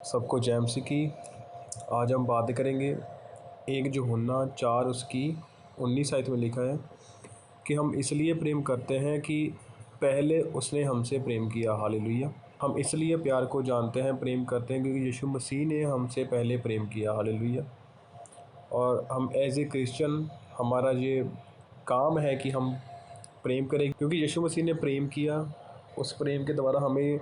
सबको जय मसीह की। आज हम बात करेंगे 1 यूहन्ना 4 उसकी 19 आयत में लिखा है कि हम इसलिए प्रेम करते हैं कि पहले उसने हमसे प्रेम किया। हालेलुया। हम इसलिए प्यार को जानते हैं, प्रेम करते हैं क्योंकि यीशु मसीह ने हमसे पहले प्रेम किया। हालेलुया। और हम एज ए क्रिश्चियन हमारा ये काम है कि हम प्रेम करें क्योंकि यीशु मसीह ने प्रेम किया। उस प्रेम के द्वारा हमें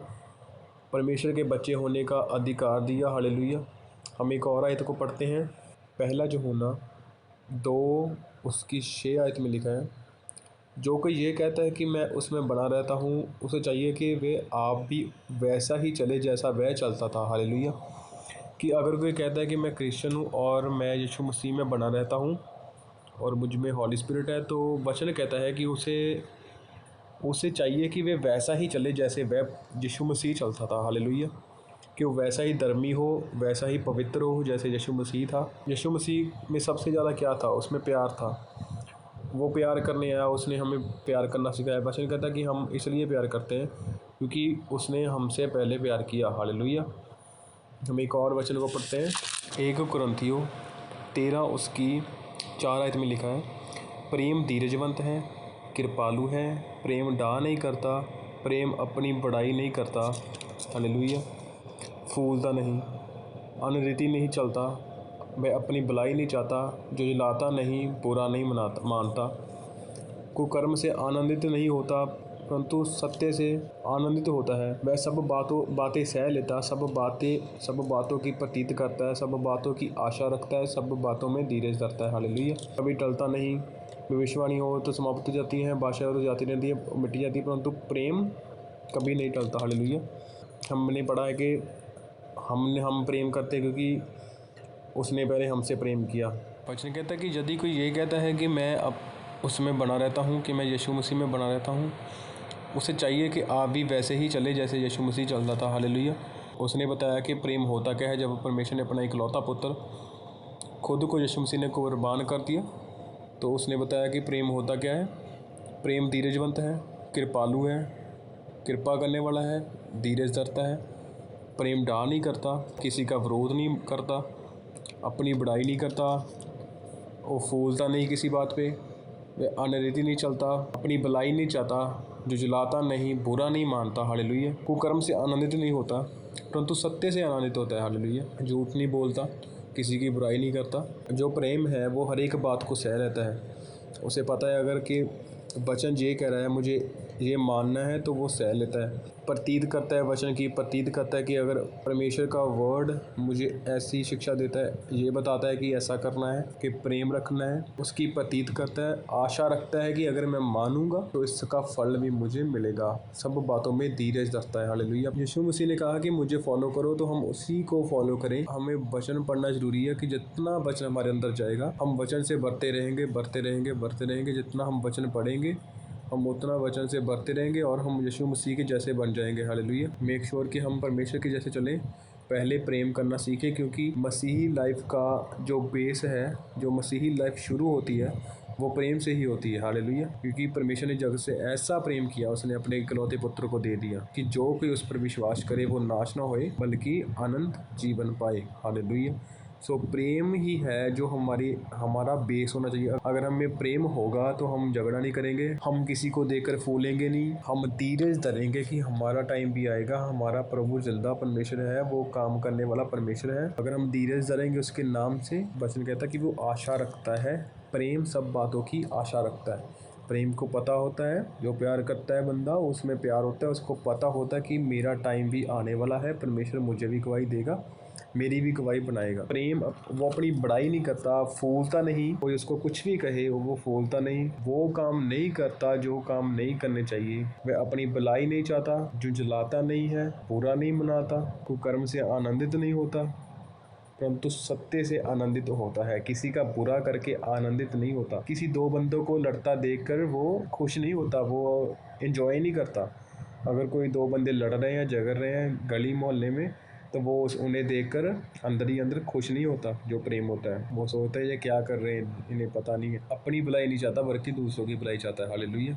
परमेश्वर के बच्चे होने का अधिकार दिया। हालेलुया। हम एक और आयत को पढ़ते हैं, पहला यूहन्ना 2 उसकी 6 आयत में लिखा है, जो कोई ये कहता है कि मैं उसमें बना रहता हूँ, उसे चाहिए कि वे आप भी वैसा ही चले जैसा वह चलता था। हालेलुया। कि अगर कोई कहता है कि मैं क्रिश्चियन हूँ और मैं यीशु मसीह में बना रहता हूँ और मुझ में हॉली स्पिरिट है, तो वचन कहता है कि उसे चाहिए कि वे वैसा ही चले जैसे वह यीशु मसीह चलता था। हालेलुया। कि वो वैसा ही धर्मी हो, वैसा ही पवित्र हो जैसे यीशु मसीह था। यीशु मसीह में सबसे ज़्यादा क्या था? उसमें प्यार था। वो प्यार करने आया, उसने हमें प्यार करना सिखाया। वचन कहता है कि हम इसलिए प्यार करते हैं क्योंकि उसने हमसे पहले प्यार किया। हालेलुया। हम एक और वचन को पढ़ते हैं, 1 कुरिन्थियों 13 उसकी 4 आयत में लिखा है, प्रेम धीरजवंत है, कृपालु है, प्रेम डा नहीं करता, प्रेम अपनी बड़ाई नहीं करता। हालेलुया। फूलता नहीं, अनरीति नहीं चलता, वह अपनी भलाई नहीं चाहता, जो जलाता नहीं, बुरा नहीं मानता, कुकर्म से आनंदित नहीं होता परंतु सत्य से आनंदित होता है। वह सब बातें सह लेता, सब बातों की प्रतीत करता है, सब बातों की आशा रखता है, सब बातों में धीरज धरता है। हालेलुया। कभी टलता नहीं। भविष्यवाणी हो तो समाप्त हो जाती हैं, भाषा हो तो जाती रहती है, मिट जाती है, परंतु प्रेम कभी नहीं टलता। हालेलुया। हमने पढ़ा है कि हम प्रेम करते क्योंकि उसने पहले हमसे प्रेम किया। वचन कहता है कि यदि कोई ये कहता है कि मैं अब उसमें बना रहता हूँ, कि मैं यीशु मसीह में बना रहता हूँ, उसे चाहिए कि आप भी वैसे ही चले जैसे यीशु मसीह चलता था। हालेलुया। उसने बताया कि प्रेम होता क्या है। जब परमेश्वर ने अपना इकलौता पुत्र खुद को यीशु मसीह ने कुर्बान कर दिया, तो उसने बताया कि प्रेम होता क्या है। प्रेम धीरजवंत है, कृपालु है, कृपा करने वाला है, धीरज धरता है, प्रेम डा नहीं करता, किसी का विरोध नहीं करता, अपनी बड़ाई नहीं करता, वो फूलता नहीं किसी बात पे, वह अनरीति नहीं चलता, अपनी भलाई नहीं चाहता, जो जलाता नहीं, बुरा नहीं मानता। हालेलुया। कुकर्म से आनंदित नहीं होता परंतु सत्य से आनंदित होता है। हालेलुया। झूठ नहीं बोलता, किसी की बुराई नहीं करता। जो प्रेम है वो हर एक बात को सह रहता है। उसे पता है अगर कि वचन ये कह रहा है, मुझे ये मानना है, तो वो सह लेता है। प्रतीत करता है, वचन की प्रतीत करता है कि अगर परमेश्वर का वर्ड मुझे ऐसी शिक्षा देता है, ये बताता है कि ऐसा करना है, कि प्रेम रखना है, उसकी प्रतीत करता है, आशा रखता है कि अगर मैं मानूंगा तो इसका फल भी मुझे मिलेगा। सब बातों में धीरज रखता है। हालेलुया। यीशु मसीह ने कहा कि मुझे फॉलो करो, तो हम उसी को फॉलो करें। हमें वचन पढ़ना जरूरी है कि जितना वचन हमारे अंदर जाएगा, हम वचन से बढ़ते रहेंगे। जितना हम वचन पढ़ेंगे, हम उतना वचन से बढ़ते रहेंगे और हम यीशु मसीह के जैसे बन जाएंगे। हालेलुया। मेक श्योर कि हम परमेश्वर के जैसे चलें। पहले प्रेम करना सीखें क्योंकि मसीही लाइफ का जो बेस है, जो मसीही लाइफ शुरू होती है, वो प्रेम से ही होती है। हालेलुया। क्योंकि परमेश्वर ने जगत से ऐसा प्रेम किया, उसने अपने इकलौते पुत्र को दे दिया कि जो कोई उस पर विश्वास करे वो नाश ना होए बल्कि अनंत जीवन पाए। हालेलुया। सो प्रेम ही है जो हमारा बेस होना चाहिए। अगर हमें प्रेम होगा तो हम झगड़ा नहीं करेंगे, हम किसी को देकर फूलेंगे नहीं, हम धीरज धरेंगे कि हमारा टाइम भी आएगा। हमारा प्रभु जिंदा परमेश्वर है, वो काम करने वाला परमेश्वर है। अगर हम धीरज धरेंगे उसके नाम से, वचन कहता है कि वो आशा रखता है। प्रेम सब बातों की आशा रखता है। प्रेम को पता होता है, जो प्यार करता है बंदा उसमें प्यार होता है, उसको पता होता है कि मेरा टाइम भी आने वाला है, परमेश्वर मुझे भी गवाही देगा, मेरी भी गवाही बनाएगा। प्रेम वो अपनी बड़ाई नहीं करता, फूलता नहीं। कोई उसको कुछ भी कहे वो फूलता नहीं, वो काम नहीं करता जो काम नहीं करने चाहिए, वह अपनी भलाई नहीं चाहता, जो जलाता नहीं है, बुरा नहीं मनाता, कुकर्म से आनंदित नहीं होता परंतु सत्य से आनंदित होता है। किसी का बुरा करके आनंदित नहीं होता। किसी दो बंदों को लड़ता देखकर वो खुश नहीं होता, वो एंजॉय नहीं करता। अगर कोई दो बंदे लड़ रहे हैं, झगड़ रहे हैं गली मोहल्ले में, तो वो उन्हें देखकर अंदर ही अंदर खुश नहीं होता। जो प्रेम होता है वो सोचता है ये क्या कर रहे हैं, इन्हें पता नहीं है। अपनी भलाई नहीं चाहता बल्कि दूसरों की भलाई चाहता है। हालेलुया।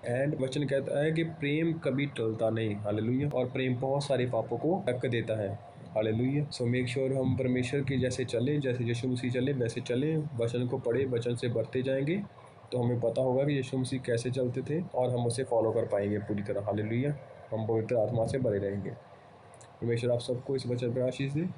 एंड वचन कहता है कि प्रेम कभी टलता नहीं। हालेलुया। और प्रेम बहुत सारे पापों को ढक देता है। हालेलुया। सो मेक श्योर हम परमेश्वर के जैसे चलें, जैसे यीशु मसीह चले वैसे चलें, वचन को पढ़े, वचन से बढ़ते जाएंगे तो हमें पता होगा कि यीशु मसीह कैसे चलते थे और हम उसे फॉलो कर पाएंगे पूरी तरह। हालेलुया। हम पवित्र आत्मा से भरे रहेंगे। परमेश्वर आप सबको इस वचन पर आशीष दे।